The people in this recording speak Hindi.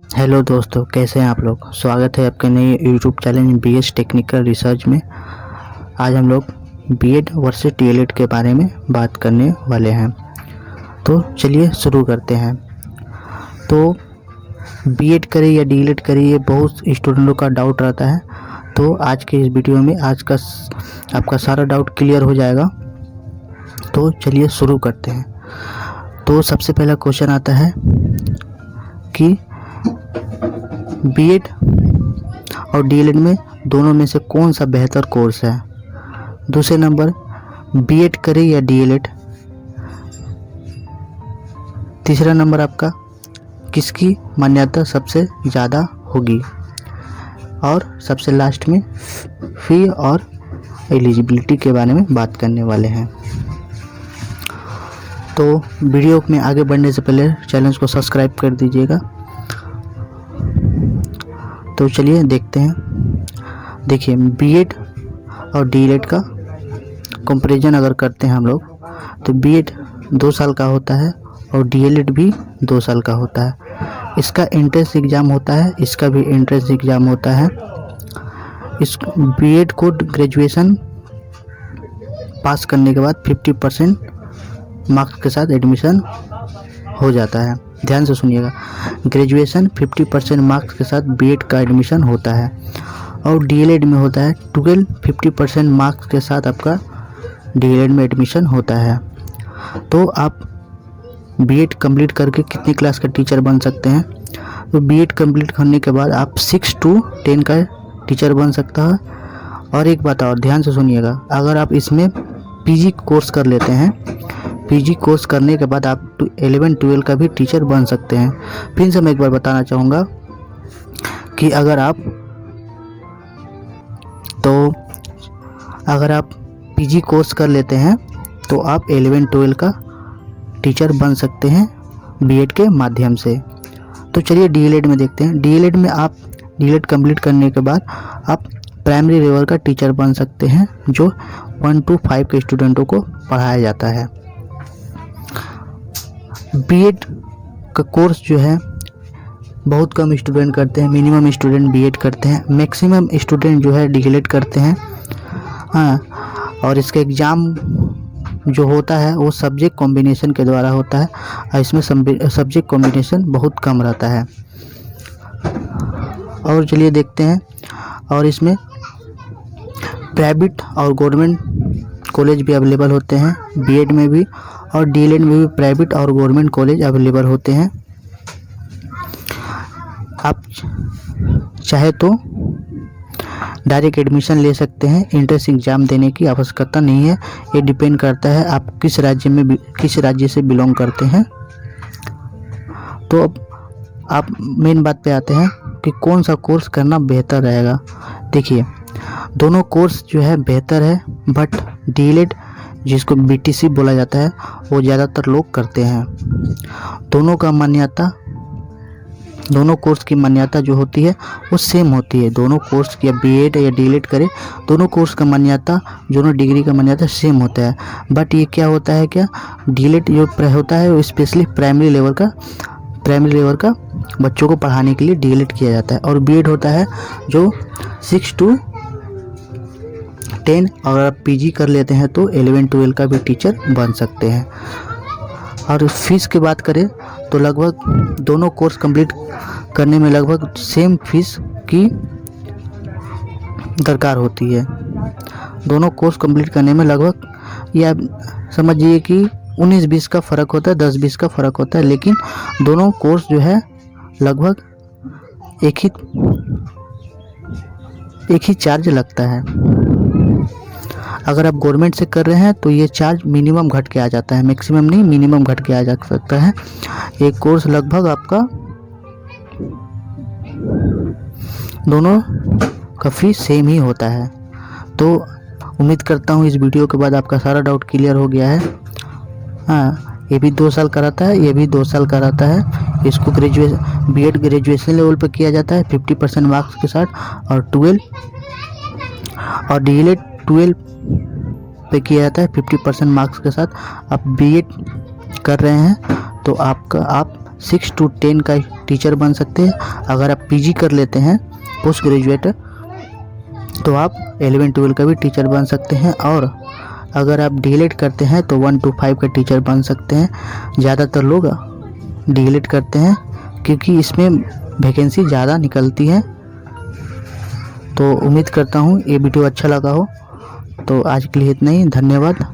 हेलो दोस्तों, कैसे हैं आप लोग। स्वागत है आपके नए YouTube channel BS technical research में। आज हम लोग बीएड वर्सेस डीएलएड के बारे में बात करने वाले हैं। तो चलिए शुरू करते हैं। तो बीएड करें या डीएलएड करें, ये बहुत स्टूडेंटों का डाउट रहता है। तो आज के इस वीडियो में आपका सारा डाउट क्लियर हो जाएगा। तो चलिए शुरू करते हैं। तो सबसे पहला क्वेश्चन आता है कि बीएड और डीएलएड में दोनों में से कौन सा बेहतर कोर्स है। दूसरे नंबर, बीएड करें या डीएलएड। तीसरा नंबर आपका, किसकी मान्यता सबसे ज़्यादा होगी। और सबसे लास्ट में फ़ी और एलिजिबिलिटी के बारे में बात करने वाले हैं। तो वीडियो में आगे बढ़ने से पहले चैनल को सब्सक्राइब कर दीजिएगा। तो चलिए देखते हैं। देखिए, बीएड और डीएलएड का कंपैरिजन अगर करते हैं हम लोग, तो बीएड 2 साल का होता है और डीएलएड भी 2 साल का होता है। इसका एंट्रेंस एग्ज़ाम होता है, इसका भी एंट्रेंस एग्ज़ाम होता है। इस बीएड को ग्रेजुएशन पास करने के बाद 50% मार्क्स के साथ एडमिशन हो जाता है। ध्यान से सुनिएगा, ग्रेजुएशन 50% मार्क्स के साथ बीएड का एडमिशन होता है। और डीएलएड में होता है 50% मार्क्स के साथ आपका डीएलएड में एडमिशन होता है। तो आप बीएड कंप्लीट करके कितनी क्लास का टीचर बन सकते हैं। तो बीएड कंप्लीट करने के बाद आप 6 to 10 का टीचर बन सकता है। और एक बात और ध्यान से सुनिएगा, अगर आप इसमें पीजी कोर्स कर लेते हैं, पीजी कोर्स करने के बाद आप 11-12 का भी टीचर बन सकते हैं। फिर से मैं एक बार बताना चाहूँगा कि अगर आप पीजी कोर्स कर लेते हैं तो आप 11-12 का टीचर बन सकते हैं बीएड के माध्यम से। तो चलिए डीएलएड में देखते हैं। डीएलएड में आप डीएलएड कंप्लीट करने के बाद आप प्राइमरी लेवल का टीचर बन सकते हैं, जो 1 to 5 के स्टूडेंटों को पढ़ाया जाता है। बीएड का कोर्स जो है बहुत कम स्टूडेंट करते हैं, मिनिमम स्टूडेंट बीएड करते हैं, मैक्सिमम स्टूडेंट जो है डीएलएड करते हैं। हाँ, और इसका एग्ज़ाम जो होता है वो सब्जेक्ट कॉम्बिनेशन के द्वारा होता है और इसमें सब्जेक्ट कॉम्बिनेशन बहुत कम रहता है। और चलिए देखते हैं। और इसमें प्राइवेट और गवर्नमेंट कॉलेज भी अवेलेबल होते हैं बीएड में भी, और डीएलएड में भी प्राइवेट और गवर्नमेंट कॉलेज अवेलेबल होते हैं। आप चाहे तो डायरेक्ट एडमिशन ले सकते हैं, एंट्रेंस एग्ज़ाम देने की आवश्यकता नहीं है। ये डिपेंड करता है आप किस राज्य से बिलोंग करते हैं। तो अब आप मेन बात पे आते हैं कि कौन सा कोर्स करना बेहतर रहेगा। देखिए, दोनों कोर्स जो है बेहतर है, बट डीएलएड जिसको बीटीसी बोला जाता है वो ज़्यादातर लोग करते हैं। दोनों कोर्स की मान्यता जो होती है वो सेम होती है। दोनों कोर्स की, या बीएड या डीएलएड करें, दोनों कोर्स का मान्यता, दोनों डिग्री का मान्यता सेम होता है। बट ये क्या होता है, क्या डीएलएड जो होता है वो स्पेशली प्राइमरी लेवल का बच्चों को पढ़ाने के लिए डीएलएड किया जाता है। और बीएड होता है जो 6 to 10, और आप पीजी कर लेते हैं तो 11-12 का भी टीचर बन सकते हैं। और फीस की बात करें तो लगभग दोनों कोर्स कंप्लीट करने में लगभग सेम फीस की दरकार होती है। दोनों कोर्स कंप्लीट करने में लगभग, या समझिए कि 19-20 का फ़र्क होता है, 10-20 का फ़र्क होता है, लेकिन दोनों कोर्स जो है लगभग एक ही चार्ज लगता है। अगर आप गवर्नमेंट से कर रहे हैं तो ये चार्ज मिनिमम घट के आ जाता है, मैक्सिमम नहीं, मिनिमम घट के आ जा सकता है। एक कोर्स लगभग आपका दोनों का फीस सेम ही होता है। तो उम्मीद करता हूँ इस वीडियो के बाद आपका सारा डाउट क्लियर हो गया है। हाँ, ये भी 2 साल का रहता है, ये भी 2 साल का रहता है। इसको बीएड ग्रेजुएशन लेवल पर किया जाता है 50% मार्क्स के साथ, और डीएलएड 12 पे किया जाता है 50% मार्क्स के साथ। आप बीएड कर रहे हैं तो आप 6 to 10 का टीचर बन सकते हैं। अगर आप पीजी कर लेते हैं पोस्ट ग्रेजुएट तो आप 11-12 का भी टीचर बन सकते हैं, और अगर आप डीएलएड करते हैं तो 1 to 5 का टीचर बन सकते हैं। ज़्यादातर लोग डीएलएड करते हैं क्योंकि इसमें वैकेंसी ज़्यादा निकलती है। तो उम्मीद करता हूँ ये वीडियो अच्छा लगा हो। तो आज के लिए इतना ही, धन्यवाद।